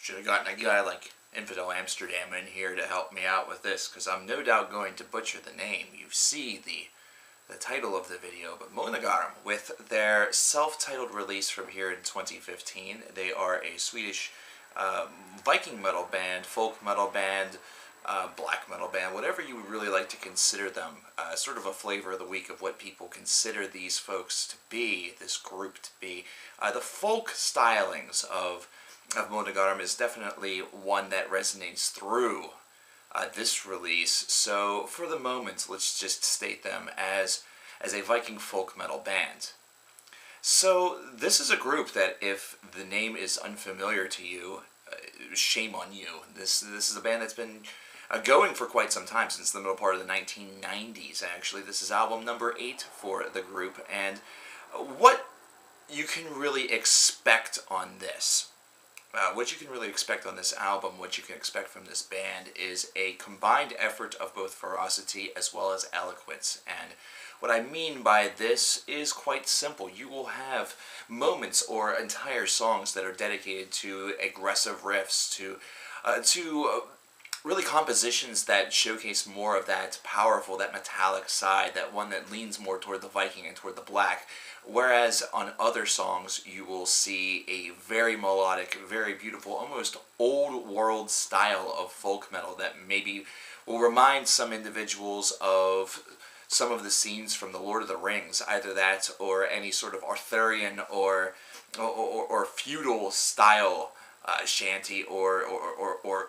Should have gotten a guy like Infidel Amsterdam in here to help me out with this, because I'm no doubt going to butcher the name. You see the title of the video, but Mศ์NEGARM, with their self-titled release from here in 2015. They are a Swedish Viking metal band, folk metal band, black metal band, whatever you would really like to consider them. Sort of a flavor of the week of what people consider these folks to be, this group to be. The folk stylings of Mศ์NEGARM is definitely one that resonates through this release. So for the moment, let's just state them as a Viking folk metal band. So this is a group that, if the name is unfamiliar to you, shame on you. This is a band that's been going for quite some time, since the middle part of the 1990s, actually. This is album number 8 for the group, and what you can really expect on this, what you can really expect on this album, what you can expect from this band, is a combined effort of both ferocity as well as eloquence. And what I mean by this is quite simple. You will have moments or entire songs that are dedicated to aggressive riffs, to really compositions that showcase more of that powerful, that metallic side, that one that leans more toward the Viking and toward the black. Whereas on other songs, you will see a very melodic, very beautiful, almost old world style of folk metal that maybe will remind some individuals of some of the scenes from The Lord of the Rings, either that or any sort of Arthurian or feudal style shanty or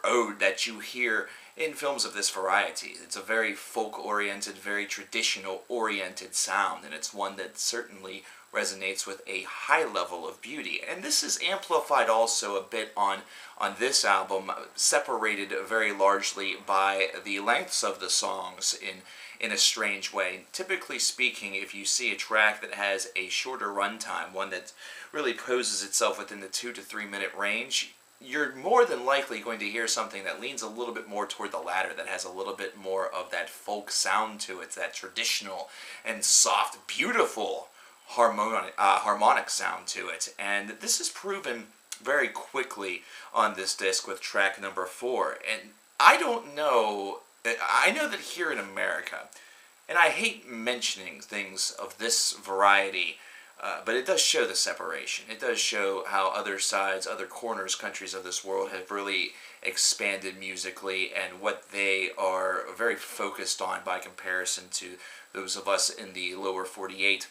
ode that you hear in films of this variety. It's a very folk-oriented, very traditional-oriented sound, and it's one that certainly resonates with a high level of beauty. And this is amplified also a bit on this album, separated very largely by the lengths of the songs in a strange way. Typically speaking, if you see a track that has a shorter runtime, one that really poses itself within the 2 to 3 minute range, you're more than likely going to hear something that leans a little bit more toward the latter, that has a little bit more of that folk sound to it, that traditional and soft, beautiful harmonic sound to it. And this is proven very quickly on this disc with track number 4. And I know that here in America, and I hate mentioning things of this variety, but it does show the separation. It does show how other sides, other corners, countries of this world have really expanded musically, and what they are very focused on by comparison to those of us in the lower 48.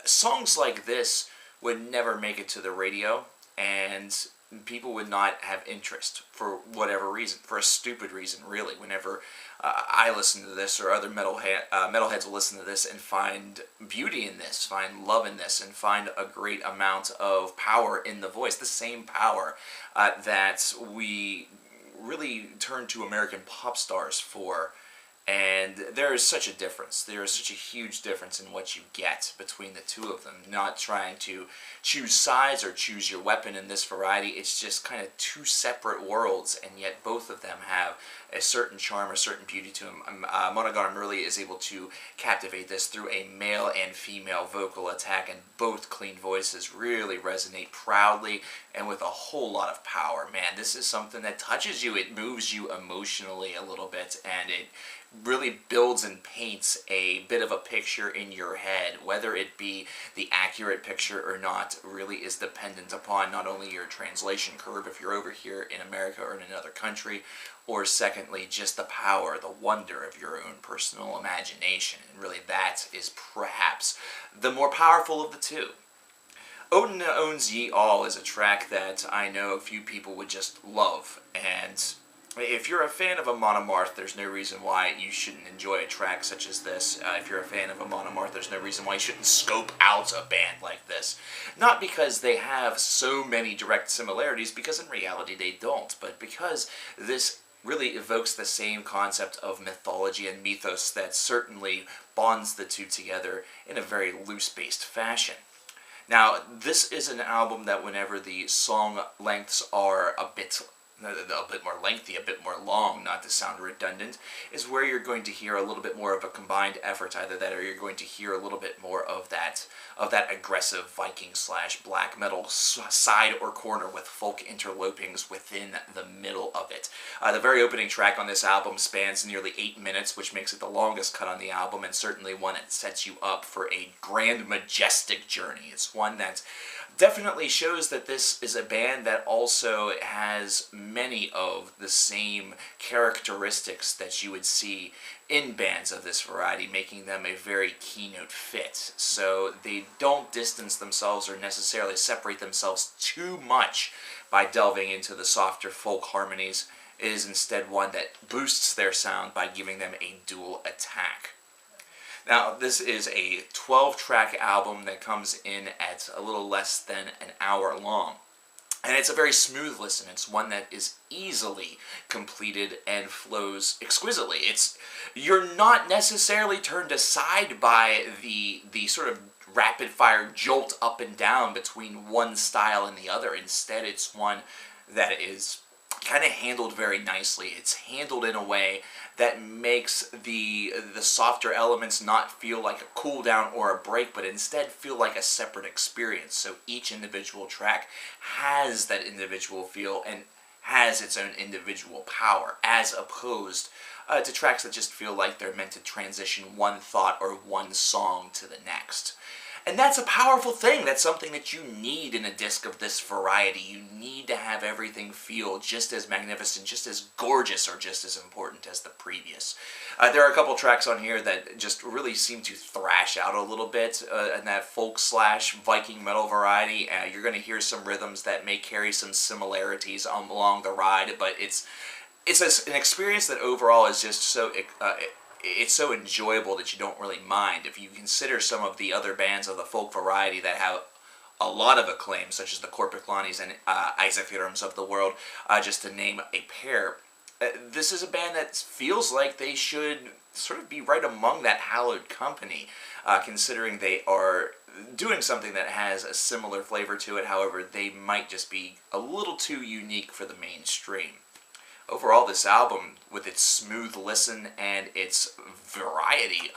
Songs like this would never make it to the radio, and people would not have interest for whatever reason, for a stupid reason, really. Whenever I listen to this, or other metalheads will listen to this and find beauty in this, find love in this, and find a great amount of power in the voice, the same power that we really turn to American pop stars for. And there is such a difference. There is such a huge difference in what you get between the two of them. Not trying to choose sides or choose your weapon in this variety. It's just kind of two separate worlds, and yet both of them have a certain charm, a certain beauty to them. Mศ์NEGARM really is able to captivate this through a male and female vocal attack, and both clean voices really resonate proudly and with a whole lot of power. Man, this is something that touches you. It moves you emotionally a little bit, and it really builds and paints a bit of a picture in your head. Whether it be the accurate picture or not really is dependent upon not only your translation curve if you're over here in America or in another country, or secondly, just the power, the wonder of your own personal imagination. And really that is perhaps the more powerful of the two. Odin Owns Ye All is a track that I know a few people would just love, and if you're a fan of Amon Amarth, there's no reason why you shouldn't enjoy a track such as this. If you're a fan of Amon Amarth, there's no reason why you shouldn't scope out a band like this. Not because they have so many direct similarities, because in reality they don't, but because this really evokes the same concept of mythology and mythos that certainly bonds the two together in a very loose-based fashion. Now, this is an album that whenever the song lengths are a bit a bit more lengthy, a bit more long, not to sound redundant, is where you're going to hear a little bit more of a combined effort, either that or you're going to hear a little bit more of that aggressive Viking / black metal side or corner with folk interlopings within the middle of it. The very opening track on this album spans nearly 8 minutes, which makes it the longest cut on the album, and certainly one that sets you up for a grand, majestic journey. It's one that definitely shows that this is a band that also has many of the same characteristics that you would see in bands of this variety, making them a very keynote fit. So they don't distance themselves or necessarily separate themselves too much by delving into the softer folk harmonies. It is instead one that boosts their sound by giving them a dual attack. Now, this is a 12-track album that comes in at a little less than an hour long. And it's a very smooth listen. It's one that is easily completed and flows exquisitely. You're not necessarily turned aside by the sort of rapid-fire jolt up and down between one style and the other. Instead, it's one that is kind of handled very nicely. It's handled in a way that makes the softer elements not feel like a cool down or a break, but instead feel like a separate experience. So each individual track has that individual feel and has its own individual power, as opposed to tracks that just feel like they're meant to transition one thought or one song to the next. And that's a powerful thing. That's something that you need in a disc of this variety. You need to have everything feel just as magnificent, just as gorgeous, or just as important as the previous. There are a couple tracks on here that just really seem to thrash out a little bit in that folk / Viking metal variety. You're going to hear some rhythms that may carry some similarities along the ride, but it's an experience that overall is just so it's so enjoyable that you don't really mind. If you consider some of the other bands of the folk variety that have a lot of acclaim, such as the coverkillernation and Viking of the world, just to name a pair, this is a band that feels like they should sort of be right among that hallowed company, considering they are doing something that has a similar flavor to it. However, they might just be a little too unique for the mainstream. Overall, this album, with its smooth listen and its variety,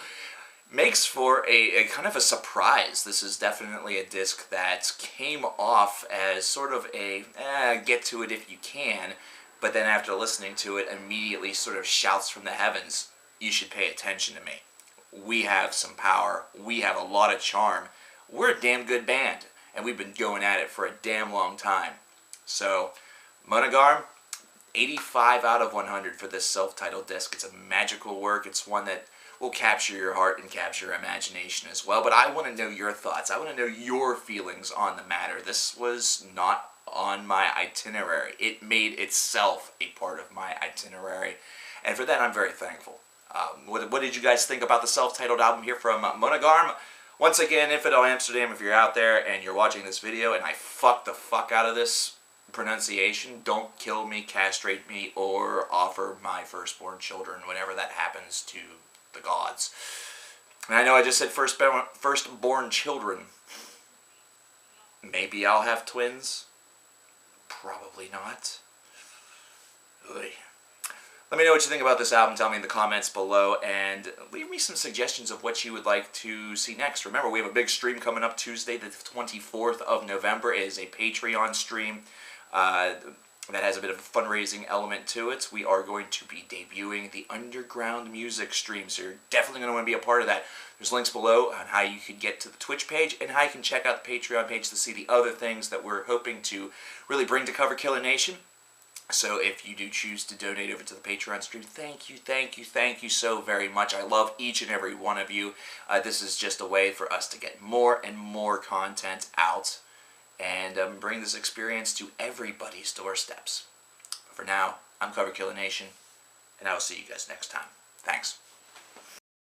makes for a kind of a surprise. This is definitely a disc that came off as sort of a, get to it if you can, but then after listening to it, immediately sort of shouts from the heavens, you should pay attention to me. We have some power. We have a lot of charm. We're a damn good band, and we've been going at it for a damn long time. So, Mศ์NEGARM, 85 out of 100 for this self-titled disc. It's a magical work. It's one that will capture your heart and capture your imagination as well. But I want to know your thoughts. I want to know your feelings on the matter. This was not on my itinerary. It made itself a part of my itinerary. And for that, I'm very thankful. What did you guys think about the self-titled album here from Mศ์NEGARM? Once again, Infidel Amsterdam, if you're out there and you're watching this video and I fucked the fuck out of this pronunciation, don't kill me, castrate me, or offer my firstborn children whenever that happens to the gods. And I know I just said firstborn children. Maybe I'll have twins. Probably not. Oy. Let me know what you think about this album. Tell me in the comments below, and leave me some suggestions of what you would like to see next. Remember, we have a big stream coming up Tuesday, the 24th of November. It is a Patreon stream that has a bit of a fundraising element to it. We are going to be debuting the underground music stream, so you're definitely going to want to be a part of that. There's links below on how you can get to the Twitch page and how you can check out the Patreon page to see the other things that we're hoping to really bring to coverkillernation. So if you do choose to donate over to the Patreon stream, thank you so very much. I love each and every one of you. This is just a way for us to get more and more content out and bring this experience to everybody's doorsteps. But for now, I'm coverkillernation, and I will see you guys next time. Thanks.